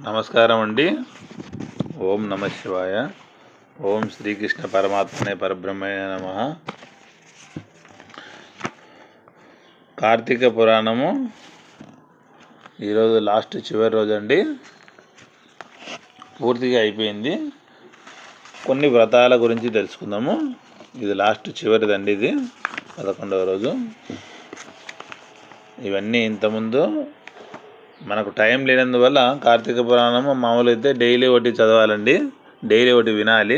నమస్కారం అండి. ఓం నమ శివాయ. ఓం శ్రీకృష్ణ పరమాత్మనే పరబ్రహ్మణే నమః. కార్తీక పురాణము ఈరోజు చివరి రోజు అండి. పూర్తిగా అయిపోయింది. కొన్ని వ్రతాల గురించి తెలుసుకుందాము. ఇది చివరిదండి. ఇది 11వ రోజు. ఇవన్నీ ఇంతకుముందు మనకు టైం లేనందువల్ల కార్తీక పురాణము మామూలు అయితే డైలీ ఒకటి చదవాలండి, డైలీ ఒకటి వినాలి.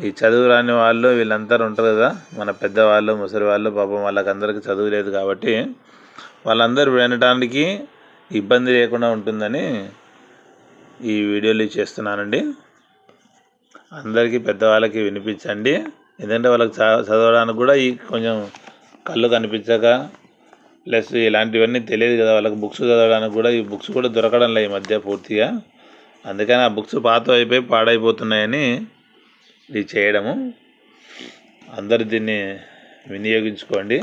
ఈ చదువు రాని వాళ్ళు వీళ్ళందరూ ఉంటారు కదా, మన పెద్దవాళ్ళు ముసలి వాళ్ళు, పాపం వాళ్ళకందరికీ చదువు లేదు కాబట్టి వాళ్ళందరూ వినడానికి ఇబ్బంది లేకుండా ఉంటుందని ఈ వీడియోలు చేస్తున్నానండి. అందరికీ పెద్దవాళ్ళకి వినిపించండి. ఎందుకంటే వాళ్ళకి చదవడానికి కూడా ఈ కొంచెం కళ్ళు కనిపించక ప్లస్ ఇలాంటివన్నీ తెలియదు కదా వాళ్ళకి. బుక్స్ చదవడానికి కూడా ఈ బుక్స్ కూడా దొరకడం లేదు ఈ మధ్య పూర్తిగా. అందుకని ఆ బుక్స్ పాత అయిపోయి పాడైపోతున్నాయని ఇది చేయడము. అందరు దీన్ని వినియోగించుకోండి.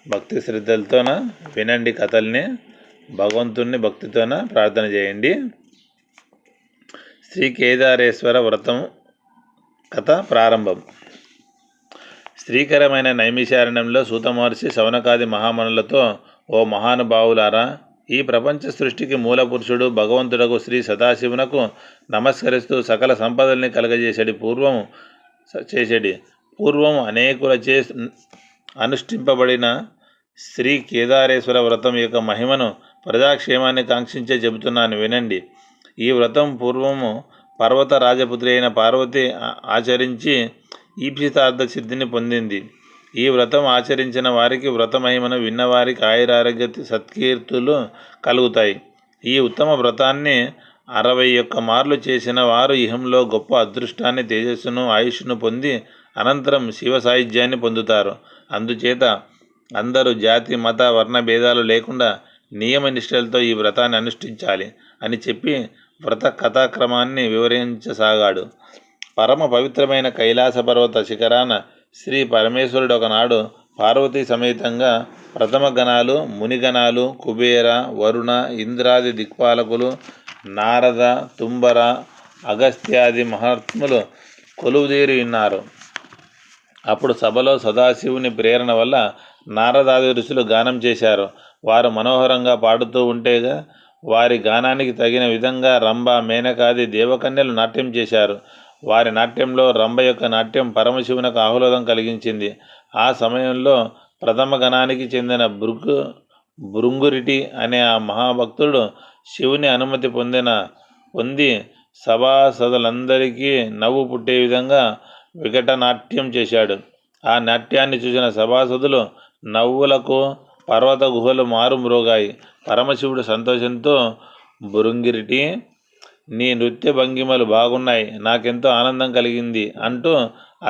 భక్తి శ్రద్ధలతోన వినండి కథల్ని, భగవంతుణ్ణి భక్తితోన ప్రార్థన చేయండి. శ్రీ కేదారేశ్వర వ్రతం కథ ప్రారంభం. శ్రీకరమైన నైమిషారణ్యంలో సూత మహర్షి శౌనకాది మహామనులతో, ఓ మహానుభావులారా, ఈ ప్రపంచ సృష్టికి మూలపురుషుడు భగవంతుడకు శ్రీ సదాశివునకు నమస్కరిస్తూ సకల సంపదల్ని కలగజేసేది పూర్వం అనేకులచే అనుష్ఠింపబడిన శ్రీ కేదారేశ్వర వ్రతం యొక్క మహిమను ప్రజాక్షేమాన్ని కాంక్షించే చెబుతున్నాను, వినండి. ఈ వ్రతం పూర్వము పర్వత రాజపుత్రి అయిన పార్వతి ఆచరించి ఈప్సితార్థ సిద్ధిని పొందింది. ఈ వ్రతం ఆచరించిన వారికి వ్రత మహిమను విన్నవారికి ఆయురారోగ్య సత్కీర్తులు కలుగుతాయి. ఈ ఉత్తమ వ్రతాన్ని 61 మార్లు చేసిన వారు ఇహంలో గొప్ప అదృష్టాన్ని, తేజస్సును, ఆయుష్ను పొంది అనంతరం శివ సాయుధ్యాన్ని పొందుతారు. అందుచేత అందరూ జాతి మత వర్ణ భేదాలు లేకుండా నియమ నిష్టలతో ఈ వ్రతాన్ని అనుష్ఠించాలి అని చెప్పి వ్రత కథాక్రమాన్ని వివరించసాగాడు. పరమ పవిత్రమైన కైలాస పర్వత శిఖరాన శ్రీ పరమేశ్వరుడు ఒకనాడు పార్వతీ సమేతంగా ప్రథమ గణాలు, మునిగణాలు, కుబేర, వరుణ, ఇంద్రాది దిక్పాలకులు, నారద, తుంబర, అగస్త్యాది మహాత్ములు కొలువుదీరి ఉన్నారు. అప్పుడు సభలో సదాశివుని ప్రేరణ వల్ల నారదాది ఋషులు గానం చేశారు. వారు మనోహరంగా పాడుతూ ఉంటేగా వారి గానానికి తగిన విధంగా రంభ, మేనకాది దేవకన్యలు నాట్యం చేశారు. వారి నాట్యంలో రంభ యొక్క నాట్యం పరమశివునకు ఆహ్లాదం కలిగించింది. ఆ సమయంలో ప్రథమ గణానికి చెందిన భృంగురిటి అనే ఆ మహాభక్తుడు శివుని అనుమతి పొంది సభాసదులందరికీ నవ్వు పుట్టే విధంగా వికట నాట్యం చేశాడు. ఆ నాట్యాన్ని చూసిన సభాసదులు నవ్వులకు పర్వత గుహలు మారుమ్రోగాయి. పరమశివుడు సంతోషంతో, భృంగిరిటి, నీ నృత్య భంగిమలు బాగున్నాయి, నాకెంతో ఆనందం కలిగింది అంటూ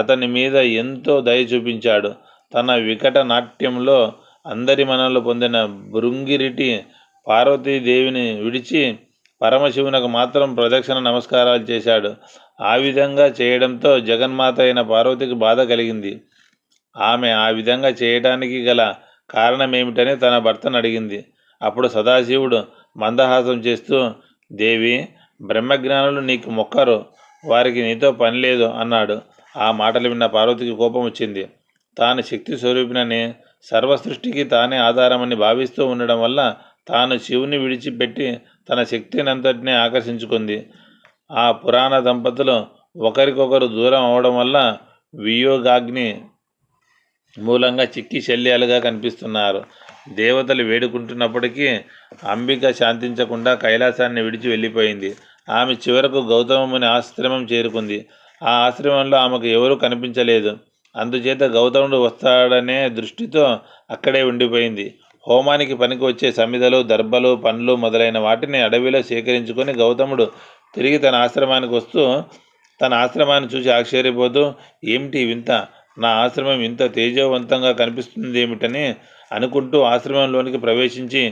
అతని మీద ఎంతో దయ చూపించాడు. తన వికట నాట్యంలో అందరి మనలు పొందిన భృంగిరిటి పార్వతీదేవిని విడిచి పరమశివునకు మాత్రం ప్రదక్షిణ నమస్కారాలు చేశాడు. ఆ విధంగా చేయడంతో జగన్మాత అయిన పార్వతికి బాధ కలిగింది. ఆమె ఆ విధంగా చేయడానికి గల కారణమేమిటని తన భర్తను అడిగింది. అప్పుడు సదాశివుడు మందహాసం చేస్తూ, దేవి, బ్రహ్మజ్ఞానులు నీకు మొక్కరు, వారికి నీతో పని లేదు అన్నాడు. ఆ మాటలు విన్న పార్వతికి కోపం వచ్చింది. తాను శక్తి స్వరూపినని, సర్వసృష్టికి తానే ఆధారమని భావిస్తూ ఉండడం వల్ల తాను శివుని విడిచిపెట్టి తన శక్తినంతటినీ ఆకర్షించుకుంది. ఆ పురాణ దంపతులు ఒకరికొకరు దూరం అవడం వల్ల వియోగాగ్ని మూలంగా చిక్కి శల్యాలుగా కనిపిస్తున్నారు. దేవతలు వేడుకుంటున్నప్పటికీ అంబిక శాంతించకుండా కైలాసాన్ని విడిచి వెళ్ళిపోయింది. ఆమె చివరకు గౌతముని ఆశ్రమం చేరుకుంది. ఆ ఆశ్రమంలో ఆమెకు ఎవరూ కనిపించలేదు. అందుచేత గౌతముడు వస్తాడనే దృష్టితో అక్కడే ఉండిపోయింది. హోమానికి పనికి వచ్చే సమిధలు, దర్భలు, పండ్లు మొదలైన వాటిని అడవిలో సేకరించుకొని గౌతముడు తిరిగి తన ఆశ్రమానికి వస్తూ తన ఆశ్రమాన్ని చూసి ఆశ్చర్యపోతూ, ఏమిటి వింత, నా ఆశ్రమం ఇంత తేజోవంతంగా కనిపిస్తుంది ఏమిటని అనుకుంటూ ఆశ్రమంలోనికి ప్రవేశించి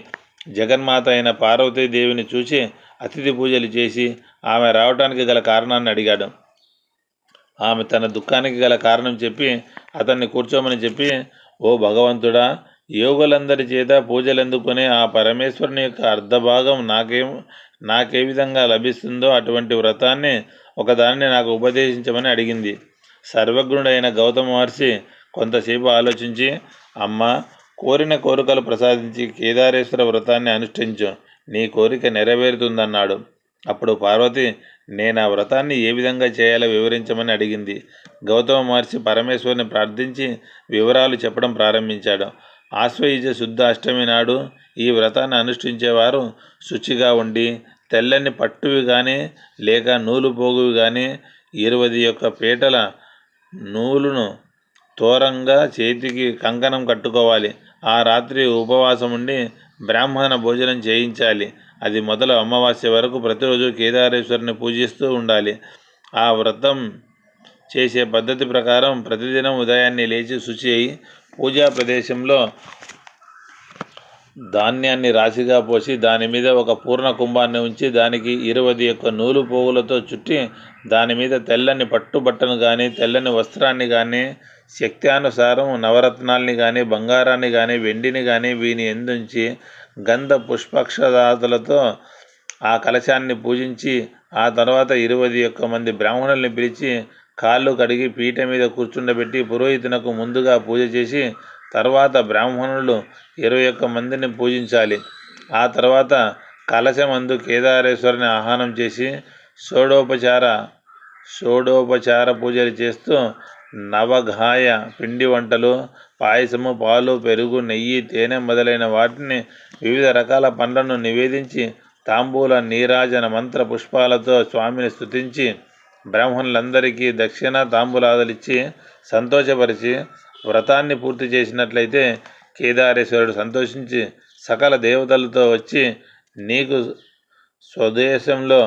జగన్మాత అయిన పార్వతీదేవిని చూసి అతిథి పూజలు చేసి ఆమె రావటానికి గల కారణాన్ని అడిగాడు. ఆమె తన దుఃఖానికి గల కారణం చెప్పి అతన్ని కూర్చోమని చెప్పి, ఓ భగవంతుడా, యోగులందరి చేత పూజలందుకునే ఆ పరమేశ్వరుని యొక్క అర్ధభాగం నాకే విధంగా లభిస్తుందో అటువంటి వ్రతాన్ని ఒకదాన్ని నాకు ఉపదేశించమని అడిగింది. సర్వజ్ఞుడైన గౌతమ మహర్షి కొంతసేపు ఆలోచించి, అమ్మ, కోరిన కోరికలు ప్రసాదించి కేదారేశ్వర వ్రతాన్ని అనుష్ఠించు, నీ కోరిక నెరవేరుతుందన్నాడు. అప్పుడు పార్వతి, నేను ఆ వ్రతాన్ని ఏ విధంగా చేయాలో వివరించమని అడిగింది. గౌతమ మహర్షి పరమేశ్వరుని ప్రార్థించి వివరాలు చెప్పడం ప్రారంభించాడు. ఆశ్వయుజ శుద్ధ అష్టమి నాడు ఈ వ్రతాన్ని అనుష్ఠించేవారు శుచిగా ఉండి తెల్లని పట్టువి కానీ లేక నూలు పోగువి కానీ 21 పీటల నూలును తోరంగా చేతికి కంకణం కట్టుకోవాలి. ఆ రాత్రి ఉపవాసం ఉండి బ్రాహ్మణ భోజనం చేయించాలి. అది మొదలు అమావాస్య వరకు ప్రతిరోజు కేదారేశ్వరుని పూజిస్తూ ఉండాలి. ఆ వ్రతం చేసే పద్ధతి ప్రకారం ప్రతిదినం ఉదయాన్నే లేచి శుచి అయి పూజా ప్రదేశంలో ధాన్యాన్ని రాశిగా పోసి దాని మీద ఒక పూర్ణ కుంభాన్ని ఉంచి దానికి 21 నూలు పోగులతో చుట్టి దాని మీద తెల్లని పట్టుబట్టను కానీ తెల్లని వస్త్రాన్ని కానీ శక్త్యానుసారం నవరత్నాల్ని కానీ బంగారాన్ని కానీ వెండిని కానీ వీని ఎందుంచి గంధ పుష్పక్షదాతులతో ఆ కలశాన్ని పూజించి ఆ తర్వాత 21 మంది బ్రాహ్మణుల్ని పిలిచి కాళ్ళు కడిగి పీట మీద కూర్చుండబెట్టి పురోహితునకు ముందుగా పూజ చేసి తర్వాత బ్రాహ్మణులు 21 మందిని పూజించాలి. ఆ తర్వాత కలశమందు కేదారేశ్వరుని ఆహ్వానం చేసి షోడోపచార పూజలు చేస్తూ నవఘాయ పిండి వంటలు, పాయసము, పాలు, పెరుగు, నెయ్యి, తేనె మొదలైన వాటిని వివిధ రకాల పండ్లను నివేదించి తాంబూల నీరాజన మంత్ర పుష్పాలతో స్వామిని స్తుతించి బ్రాహ్మణులందరికీ దక్షిణ తాంబూలాదులిచ్చి సంతోషపరిచి వ్రతాన్ని పూర్తి చేసినట్లయితే కేదారేశ్వరుడు సంతోషించి సకల దేవతలతో వచ్చి నీకు స్వదేశంలో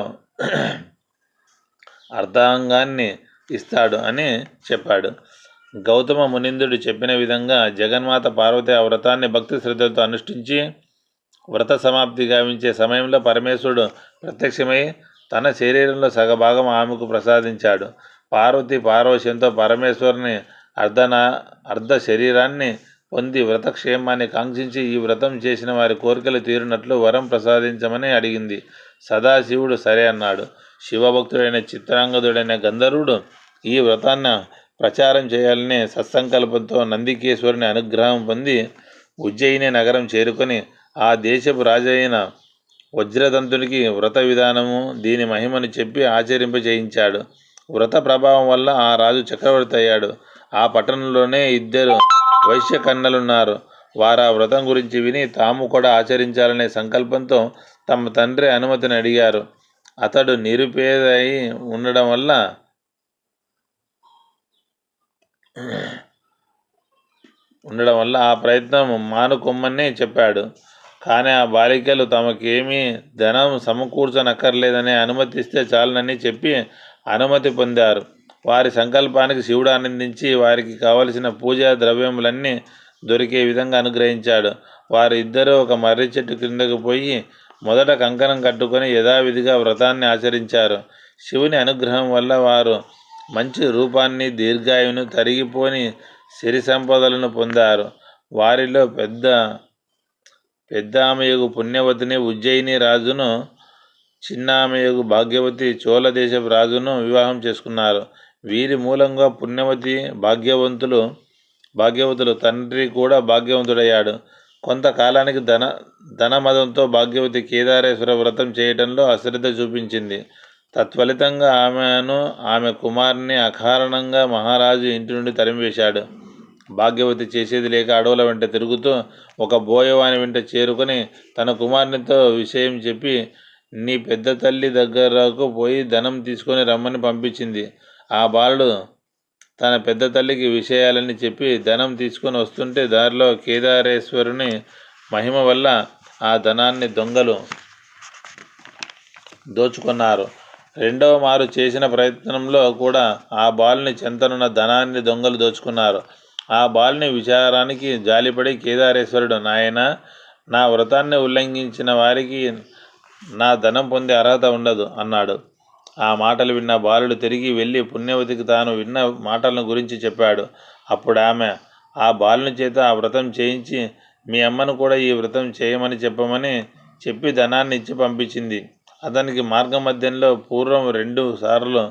అర్ధాంగాన్ని ఇస్తాడు అని చెప్పాడు. గౌతమ మునీంద్రుడు చెప్పిన విధంగా జగన్మాత పార్వతి ఆ వ్రతాన్ని భక్తి శ్రద్ధలతో అనుష్ఠించి వ్రత సమాప్తి గావించే సమయంలో పరమేశ్వరుడు ప్రత్యక్షమై తన శరీరంలో సగభాగం ఆమెకు ప్రసాదించాడు. పార్వతి పారవశ్యంతో పరమేశ్వరుని అర్ధ శరీరాన్ని పొంది వ్రతక్షేమాన్ని కాంక్షించి ఈ వ్రతం చేసిన వారి కోరికలు తీరినట్లు వరం ప్రసాదించమని అడిగింది. సదాశివుడు సరే అన్నాడు. శివభక్తుడైన చిత్రాంగదుడైన గంధర్వుడు ఈ వ్రతాన్ని ప్రచారం చేయాలని సత్సంకల్పంతో నందికేశ్వరుని అనుగ్రహం పొంది ఉజ్జయిని నగరం చేరుకొని ఆ దేశపు రాజైన వజ్రదంతునికి వ్రత విధానము దీని మహిమను చెప్పి ఆచరింపజేయించాడు. వ్రత ప్రభావం వల్ల ఆ రాజు చక్రవర్తి అయ్యాడు. ఆ పట్టణంలోనే 2 వైశ్యకన్యలున్నారు. వారు ఆ వ్రతం గురించి విని తాము కూడా ఆచరించాలనే సంకల్పంతో తమ తండ్రి అనుమతిని అడిగారు. అతడు నిరుపేద అయి ఉండడం వల్ల ఆ ప్రయత్నం మానుకొమ్మని చెప్పాడు. కానీ ఆ బాలికలు తమకేమీ ధనం సమకూర్చనక్కర్లేదని అనుమతిస్తే చాలనని చెప్పి అనుమతి పొందారు. వారి సంకల్పానికి శివుడు ఆనందించి వారికి కావలసిన పూజా ద్రవ్యములన్నీ దొరికే విధంగా అనుగ్రహించాడు. వారు ఇద్దరూ ఒక మర్రి చెట్టు క్రిందకు పోయి మొదట కంకణం కట్టుకొని యథావిధిగా వ్రతాన్ని ఆచరించారు. శివుని అనుగ్రహం వల్ల వారు మంచి రూపాన్ని, దీర్ఘాయువును, తరిగిపోని సిరి సంపదలను పొందారు. వారిలో పెద్ద ఆమెయగు పుణ్యవతిని ఉజ్జయిని రాజును, చిన్న ఆమెయగు భాగ్యవతి చోళ దేశపు రాజును వివాహం చేసుకున్నారు. వీరి మూలంగా పుణ్యవతి భాగ్యవతులు తండ్రి కూడా భాగ్యవంతుడయ్యాడు. కొంతకాలానికి ధనమదంతో భాగ్యవతి కేదారేశ్వర వ్రతం చేయటంలో అశ్రద్ధ చూపించింది. తత్ఫలితంగా ఆమెను ఆమె కుమారుని అకారణంగా మహారాజు ఇంటి నుండి తరిమివేశాడు. భాగ్యవతి చేసేది లేక అడవుల వెంట తిరుగుతూ ఒక బోయవాని వెంట చేరుకొని తన కుమారునితో విషయం చెప్పి నీ పెద్ద తల్లి దగ్గరకు పోయి ధనం తీసుకొని రమ్మని పంపించింది. ఆ బాలుడు తన పెద్ద తల్లికి విషయాలని చెప్పి ధనం తీసుకొని వస్తుంటే దారిలో కేదారేశ్వరుని మహిమ వల్ల ఆ ధనాన్ని దొంగలు దోచుకున్నారు. రెండవ మారు చేసిన ప్రయత్నంలో కూడా ఆ బాలుని చెంతనున్న ధనాన్ని దొంగలు దోచుకున్నారు. ఆ బాలుని విచారానికి జాలిపడి కేదారేశ్వరుడు, నాయనా, నా వ్రతాన్ని ఉల్లంఘించిన వారికి నా ధనం పొందే అర్హత ఉండదు అన్నాడు. ఆ మాటలు విన్న బాలుడు తిరిగి వెళ్ళి పుణ్యవతికి తాను విన్న మాటలను గురించి చెప్పాడు. అప్పుడు ఆమె ఆ బాలుని చేత ఆ వ్రతం చేయించి మీ అమ్మను కూడా ఈ వ్రతం చేయమని చెప్పి ధనాన్ని ఇచ్చి పంపించింది. అతనికి మార్గ మధ్యంలో పూర్వం 2 సార్లు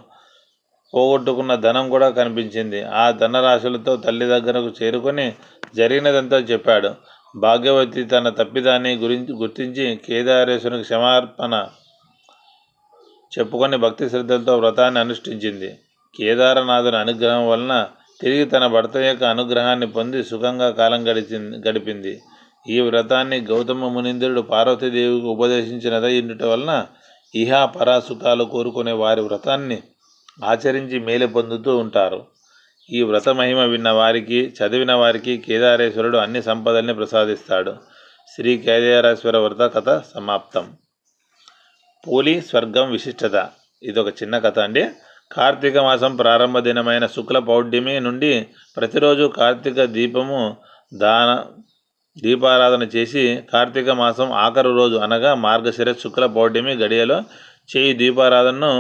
పోగొట్టుకున్న ధనం కూడా కనిపించింది. ఆ ధనరాశులతో తల్లి దగ్గరకు చేరుకొని జరిగినదంతా చెప్పాడు. భాగ్యవతి తన తప్పిదాన్ని గుర్తించి కేదారేశ్వరునికి క్షమార్పణ చెప్పుకొని భక్తి శ్రద్ధలతో వ్రతాన్ని అనుష్ఠించింది. కేదారనాథుని అనుగ్రహం వలన తిరిగి తన భర్త యొక్క అనుగ్రహాన్ని పొంది సుఖంగా కాలం గడిపింది. ఈ వ్రతాన్ని గౌతమ మునీంద్రుడు పార్వతీదేవికి ఉపదేశించినదై ఉండుట వలన ఇహ పరాసుఖాలు కోరుకునే వారి వ్రతాన్ని ఆచరించి మేలు పొందుతూ ఉంటారు. ఈ వ్రత మహిమ విన్న వారికి, చదివిన వారికి కేదారేశ్వరుడు అన్ని సంపదల్ని ప్రసాదిస్తాడు. శ్రీ కేదారేశ్వర వ్రత కథ సమాప్తం. పూలి స్వర్గం విశిష్టత. ఇదొక చిన్న కథ అండి. కార్తీక మాసం ప్రారంభ దినమైన శుక్ల పౌర్ణమి నుండి ప్రతిరోజు కార్తీక దీపారాధన చేసి కార్తీక మాసం ఆఖరు రోజు అనగా మార్గశిర శుక్ల పౌర్ణమి గడియలో చేయి దీపారాధనను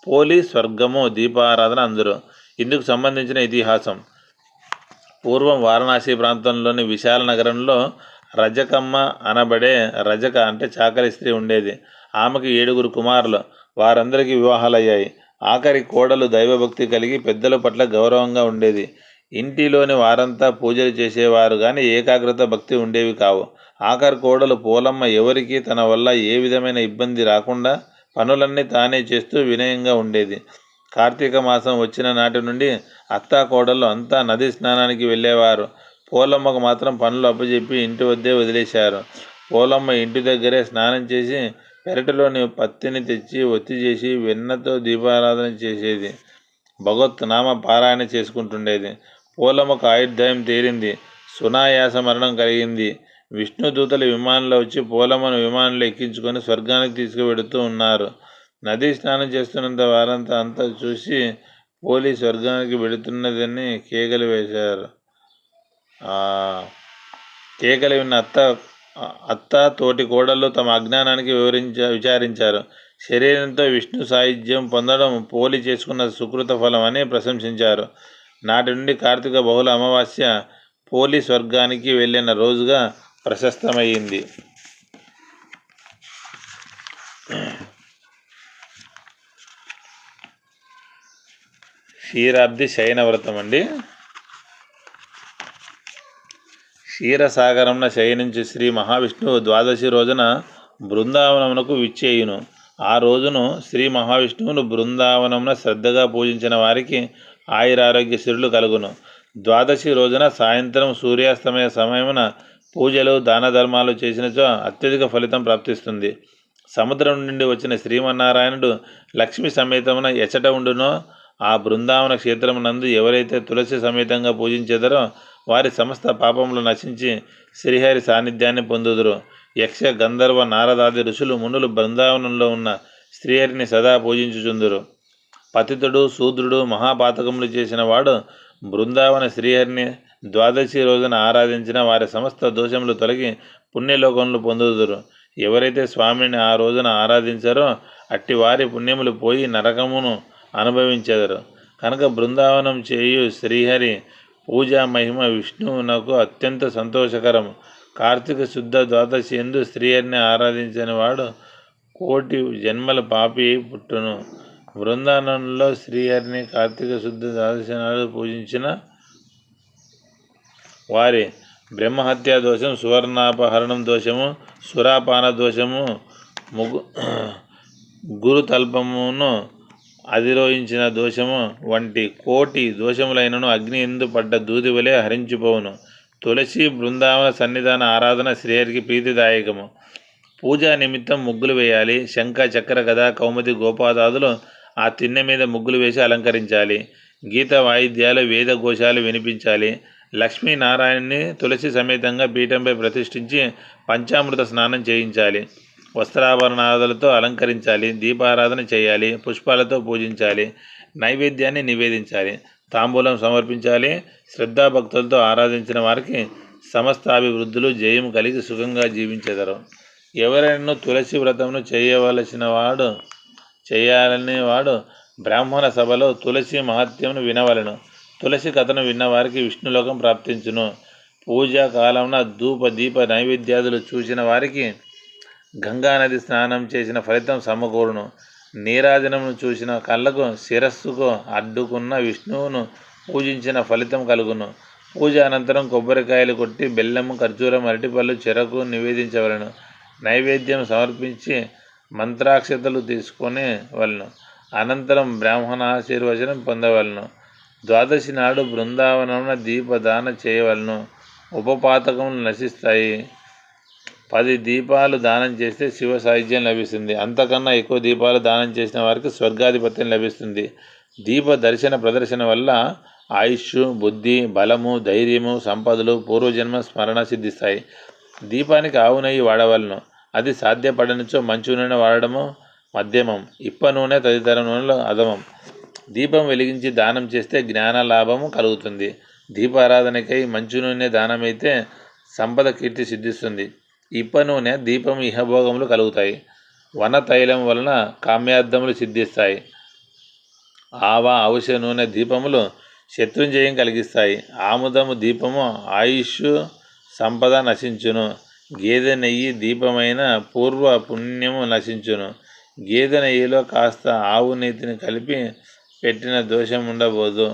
పోలి స్వర్గము దీపారాధన అందరు. ఇందుకు సంబంధించిన ఇతిహాసం. పూర్వం వారణాసి ప్రాంతంలోని విశాల నగరంలో రజకమ్మ అనబడే రజక అంటే చాకలి స్త్రీ ఉండేది. ఆమెకు 7 కుమారులు. వారందరికీ వివాహాలయ్యాయి. ఆఖరి కోడలు దైవభక్తి కలిగి పెద్దల పట్ల గౌరవంగా ఉండేది. ఇంటిలోని వారంతా పూజలు చేసేవారు కానీ ఏకాగ్రత భక్తి ఉండేవి కావు. ఆఖరి కోడలు పోలమ్మ ఎవరికీ తన వల్ల ఏ విధమైన ఇబ్బంది రాకుండా పనులన్నీ తానే చేస్తూ వినయంగా ఉండేది. కార్తీక మాసం వచ్చిన నాటి నుండి అత్తా కోడళ్ళు అంతా నది స్నానానికి వెళ్ళేవారు. పోలమ్మకు మాత్రం పనులు అప్పచెప్పి ఇంటి వద్దే వదిలేశారు. పోలమ్మ ఇంటి దగ్గరే స్నానం చేసి పెరటిలోని పత్తిని తెచ్చి ఒత్తి చేసి వెన్నతో దీపారాధన చేసేది. భగవత్ నామ పారాయణ చేసుకుంటుండేది. పోలమ్మకు ఆయుర్దాయం తీరింది. సునాయాస మరణం కలిగింది. విష్ణుదూతలు విమానంలో వచ్చి పోలమ్మను విమానంలో ఎక్కించుకొని స్వర్గానికి తీసుకువెడుతూ ఉన్నారు. నదీ స్నానం చేస్తున్నంత వారంతా అంతా చూసి పోలి స్వర్గానికి వెళుతున్నదని కేకలు వేశారు. కేకలు విన్న అత్త తోటి కోడళ్ళు తమ అజ్ఞానానికి విచారించారు. శరీరంతో విష్ణు సాయుధ్యం పొందడం పోలి చేసుకున్న సుకృత ఫలం అని ప్రశంసించారు. నాటి నుండి కార్తీక బహుళ అమావాస్య పోలి స్వర్గానికి వెళ్ళిన రోజుగా ప్రశస్తమైంది. క్షీరాబ్ది శయన వ్రతం అండి. క్షీరసాగరంన శయనించి శ్రీ మహావిష్ణువు ద్వాదశి రోజున బృందావనమునకు విచ్చేయును. ఆ రోజును శ్రీ మహావిష్ణువును బృందావనమున శ్రద్ధగా పూజించిన వారికి ఆయురారోగ్య సిరులు కలుగును. ద్వాదశి రోజున సాయంత్రం సూర్యాస్తమయ సమయమున పూజలు దాన ధర్మాలు చేసినచో అత్యధిక ఫలితం ప్రాప్తిస్తుంది. సముద్రం నుండి వచ్చిన శ్రీమన్నారాయణుడు లక్ష్మి సమేతమున ఎచట ఉండునో ఆ బృందావన క్షేత్రమునందు ఎవరైతే తులసి సమేతంగా పూజించేదరో వారి సమస్త పాపములు నశించి శ్రీహరి సాన్నిధ్యాన్ని పొందుదురు. యక్ష గంధర్వ నారదాది ఋషులు మునులు బృందావనంలో ఉన్న శ్రీహరిని సదా పూజించుచుందురు. పతితుడు శూద్రుడు మహాపాతకములు చేసిన వాడు బృందావన శ్రీహరిని ద్వాదశి రోజున ఆరాధించిన వారి సమస్త దోషములు తొలగి పుణ్యలోకములు పొందుదురు. ఎవరైతే స్వామిని ఆ రోజున ఆరాధించారో అట్టి వారి పుణ్యములు పోయి నరకమును అనుభవించెదరు. కనుక బృందావనం చేయు శ్రీహరి పూజా మహిమ విష్ణువునకు అత్యంత సంతోషకరము. కార్తీక శుద్ధ ద్వాదశి యందు శ్రీహరిని ఆరాధించని వాడు 1,000,000 జన్మల పాపి పుట్టును. బృందావనంలో శ్రీహరిని కార్తీక శుద్ధ ద్వాదశి నాడు పూజించిన వారి బ్రహ్మహత్యా దోషం, సువర్ణాపహరణం దోషము, సురాపాన దోషము, గురుతల్పమును అధిరోహించిన దోషము వంటి 1,000,000 దోషములైనను అగ్ని ఎందు పడ్డ దూది వలె హరించిపోవును. తులసి బృందావన సన్నిధాన ఆరాధన శ్రీహరికి ప్రీతిదాయకము. పూజా నిమిత్తం ముగ్గులు వేయాలి. శంఖ చక్ర గద కౌముది గోపాదాదులు ఆ తిన్నె మీద ముగ్గులు వేసి అలంకరించాలి. గీత వాయిద్యాలు వేద ఘోషాలు వినిపించాలి. లక్ష్మీనారాయణని తులసి సమేతంగా పీఠంపై ప్రతిష్ఠించి పంచామృత స్నానం చేయించాలి. వస్త్రాభరణాదులతో అలంకరించాలి. దీపారాధన చేయాలి. పుష్పాలతో పూజించాలి. నైవేద్యాన్ని నివేదించాలి. తాంబూలం సమర్పించాలి. శ్రద్ధాభక్తులతో ఆరాధించిన వారికి సమస్తాభివృద్ధులు జయము కలిగి సుఖంగా జీవించెదరు. ఎవరైనా తులసి వ్రతమును చేయాలని వాడు బ్రాహ్మణ సభలో తులసి మహత్యమును వినవలను. తులసి కథను విన్నవారికి విష్ణులోకం ప్రాప్తించును. పూజా కాలమున ధూప దీప నైవేద్యాదులు చూసిన వారికి గంగానది స్నానం చేసిన ఫలితం సమకూరును. నీరాజనమును చూసిన కళ్ళకు శిరస్సుకు అడ్డుకున్న విష్ణువును పూజించిన ఫలితం కలుగును. పూజ అనంతరం కొబ్బరికాయలు కొట్టి బెల్లము, ఖర్జూరం, అరటిపళ్ళు, చెరకు నివేదించవలను. నైవేద్యం సమర్పించి మంత్రాక్షతలు తీసుకొని వలను. అనంతరం బ్రాహ్మణాశీర్వచనం పొందవలను. ద్వాదశి నాడు బృందావనమున దీపదాన చేయవలను. ఉపపాతకములు నశిస్తాయి. 10 దీపాలు దానం చేస్తే శివ సాయుధ్యం లభిస్తుంది. అంతకన్నా ఎక్కువ దీపాలు దానం చేసిన వారికి స్వర్గాధిపత్యం లభిస్తుంది. దీప దర్శన ప్రదర్శన వల్ల ఆయుష్, బుద్ధి, బలము, ధైర్యము, సంపదలు, పూర్వజన్మ స్మరణ సిద్ధిస్తాయి. దీపానికి ఆవు నెయ్యి వాడవలను. అది సాధ్యపడనిచో మంచు నూనె వాడడము మధ్యమం, ఇప్ప నూనె తదితర నూనెలు అధమం. దీపం వెలిగించి దానం చేస్తే జ్ఞాన లాభము కలుగుతుంది. దీపారాధనకై మంచు నూనె దానమైతే సంపద కీర్తి సిద్ధిస్తుంది. ఇప్ప నూనె దీపం ఇహభోగములు కలుగుతాయి. వన తైలం వలన కామ్యార్థములు సిద్ధిస్తాయి. ఆవా, ఔషధ నూనె దీపములు శత్రుంజయం కలిగిస్తాయి. ఆముదము దీపము ఆయుష్, సంపద నశించును. గేదె నెయ్యి దీపమైన పూర్వ పుణ్యము నశించును. గేదె నెయ్యిలో కాస్త ఆవు నీతిని కలిపి పెట్టిన దోషం ఉండబోదు.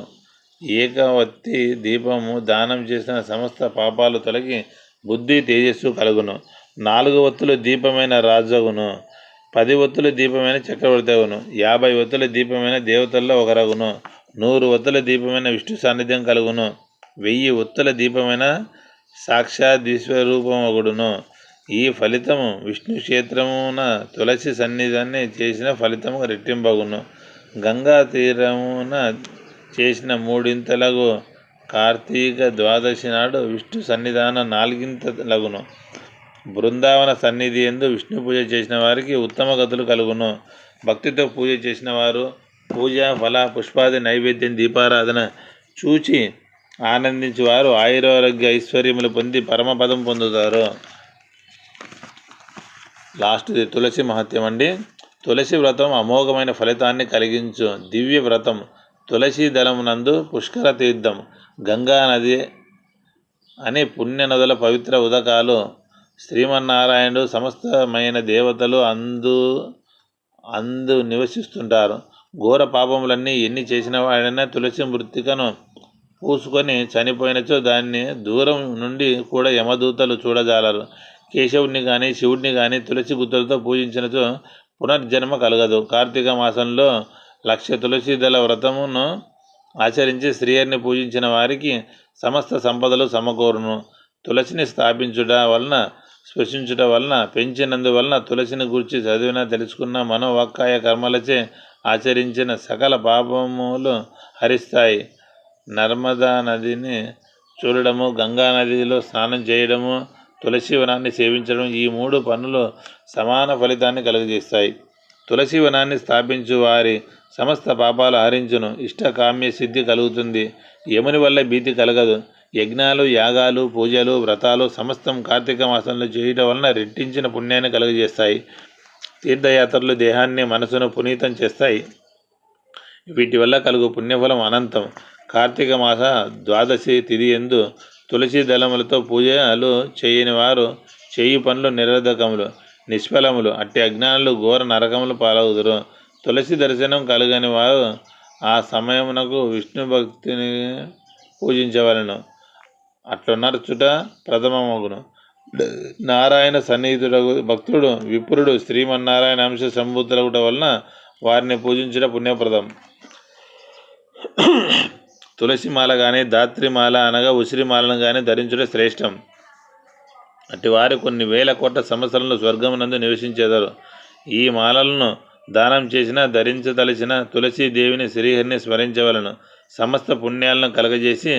ఏకవత్తి దీపము దానం చేసిన సమస్త పాపాలు తొలగి బుద్ధి తేజస్సు కలుగును. 4 ఒత్తులు దీపమైన రాజగును. 10 ఒత్తుల దీపమైన చక్రవర్తి అగును. 50 ఒత్తుల దీపమైన దేవతల్లో ఒకరగును. 100 ఒత్తుల దీపమైన విష్ణు సాన్నిధ్యం కలుగును. 1000 ఒత్తుల దీపమైన సాక్షాత్ విశ్వరూపమగుడును. ఈ ఫలితము విష్ణు క్షేత్రమున తులసి సన్నిధాన్ని చేసిన ఫలితము రెట్టింపగును. గంగా తీరమున చేసిన 3 కార్తీక ద్వాదశి నాడు విష్ణు సన్నిధాన 4 బృందావన సన్నిధి ఎందు విష్ణు పూజ చేసిన వారికి ఉత్తమ గతులు కలుగును. భక్తితో పూజ చేసిన వారు పూజ ఫల పుష్పాది నైవేద్యం దీపారాధన చూచి ఆనందించి వారు ఆయురారోగ్య ఐశ్వర్యములు పొంది పరమపదం పొందుతారు. లాస్ట్ది తులసి మహత్యం అండి. తులసి వ్రతం అమోఘమైన ఫలితాన్ని కలిగించు దివ్య వ్రతం. తులసి దళమునందు పుష్కర తీర్థం, గంగా నది అని పుణ్య నదుల పవిత్ర ఉదకాలు, శ్రీమన్నారాయణుడు సమస్తమైన దేవతలు అందు నివసిస్తుంటారు. ఘోర పాపములన్నీ ఎన్ని చేసిన వాడైనా తులసి మృత్తికను పూసుకొని చనిపోయినచో దాన్ని దూరం నుండి కూడా యమదూతలు చూడజాలరు. కేశవుడిని కానీ శివుడిని కానీ తులసి గుత్తులతో పూజించినచో పునర్జన్మ కలగదు. కార్తీక మాసంలో 1,00,000 తులసి దళ వ్రతమును ఆచరించి శ్రీహరిని పూజించిన వారికి సమస్త సంపదలు సమకూరును. తులసిని స్థాపించుట వలన, స్పృశించుట వలన, పెంచినందువలన, తులసిని గూర్చి చదివిన, తెలుసుకున్న, మనోవాక్కాయ కర్మలచే ఆచరించిన సకల పాపములు హరిస్తాయి. నర్మదా నదిని చూడడము, గంగా నదిలో స్నానం చేయడము, తులసి వనాన్ని సేవించడం, ఈ 3 పనులు సమాన ఫలితాన్ని కలుగజేస్తాయి. తులసి వనాన్ని స్థాపించు వారి సమస్త పాపాలు హరించును. ఇష్టకామ్య సిద్ధి కలుగుతుంది. యముని వల్ల భీతి కలగదు. యజ్ఞాలు, యాగాలు, పూజలు, వ్రతాలు సమస్తం కార్తీక మాసంలో చేయటం వలన రెట్టించిన పుణ్యాన్ని కలుగజేస్తాయి. తీర్థయాత్రలు దేహాన్ని, మనసును పునీతం చేస్తాయి. వీటి వల్ల కలుగు పుణ్యఫలం అనంతం. కార్తీక మాస ద్వాదశి తిథి ఎందు తులసి దళములతో పూజలు చేయని వారు చేయి పనులు నిరర్ధకములు, నిష్ఫలములు. అట్టి అజ్ఞానులు ఘోర నరకములు పాలవుదురు. తులసి దర్శనం కలుగని వారు ఆ సమయమునకు విష్ణు భక్తిని పూజించవలను. అట్లునర్చుట ప్రథమమగును. నారాయణ సన్నిహితుడు భక్తుడు విప్రుడు శ్రీమన్నారాయణ అంశ సంభూతులగుట వలన వారిని పూజించుట పుణ్యప్రదం. తులసి మాల కానీ, ధాత్రి మాల అనగా ఉసిరిమాలను కానీ ధరించుట శ్రేష్టం. అట్టి వారు కొన్ని వేల కోట్ల సంవత్సరంలో స్వర్గమునందు నివసించేదారు. ఈ మాలలను దానం చేసిన, ధరించదలిచిన తులసీదేవిని, శ్రీహరిని స్మరించవలను. సమస్త పుణ్యాలను కలగజేసి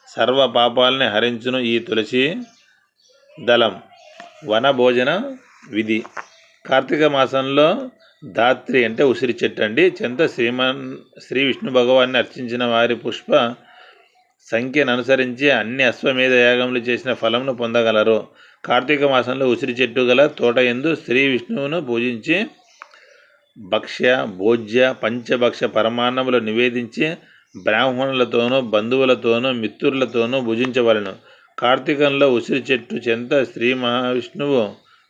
సర్వ పాపాలని హరించును ఈ తులసి దళం. వన భోజన విధి. కార్తీక మాసంలో ధాత్రి అంటే ఉసిరి చెట్టు అండి చెంత శ్రీ విష్ణు భగవాన్ని అర్చించిన వారి పుష్ప సంఖ్యను అనుసరించి అన్ని అశ్వమేధ యాగములు చేసిన ఫలమును పొందగలరు. కార్తీక మాసంలో ఉసిరి చెట్టు గల తోట యందు శ్రీ విష్ణువును పూజించి భక్ష్య, భోజ్య, పంచభక్ష పరమాన్నములు నివేదించి బ్రాహ్మణులతోనూ, బంధువులతోనూ, మిత్రులతోనూ భుజించవలను. కార్తీకంలో ఉసిరి చెట్టు చెంత శ్రీ మహావిష్ణువు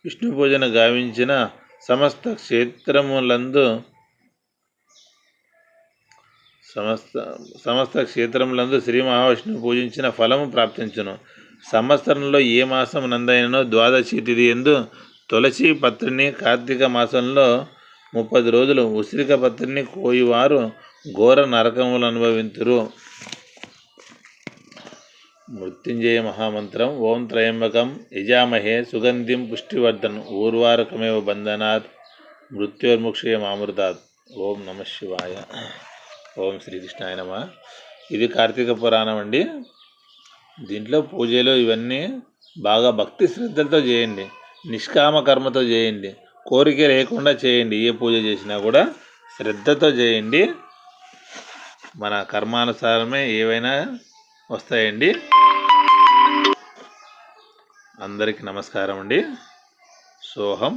విష్ణు పూజను గావించిన సమస్త క్షేత్రములందు శ్రీ మహావిష్ణువు పూజించిన ఫలము ప్రాప్తించును. సంవత్సరంలో ఏ మాసం నందైనను ద్వాదశి తిథి ఎందు తులసి పత్రిని, కార్తీక మాసంలో 30 రోజులు ఉసిరిక పత్రిని కోయివారు ఘోర నరకములు అనుభవింతురు. మృత్యుంజయ మహామంత్రం. ఓం త్రయంబకం యజామహే సుగంధిం పుష్టివర్ధన్ ఊర్వారుకమేవ బంధనాత్ మృత్యోర్ముక్షయమామృతాత్. ఓం నమ శివాయ. ఓం శ్రీకృష్ణాయ నమః. ఇది కార్తీక పురాణం అండి. దీంట్లో పూజలు ఇవన్నీ బాగా భక్తి శ్రద్ధలతో చేయండి, నిష్కామ కర్మతో చేయండి, కోరిక లేకుండా చేయండి. ఏ పూజ చేసినా కూడా శ్రద్ధతో చేయండి. మన కర్మానుసారమే ఏవైనా వస్తాయండి. అందరికీ నమస్కారం అండి. సోహం.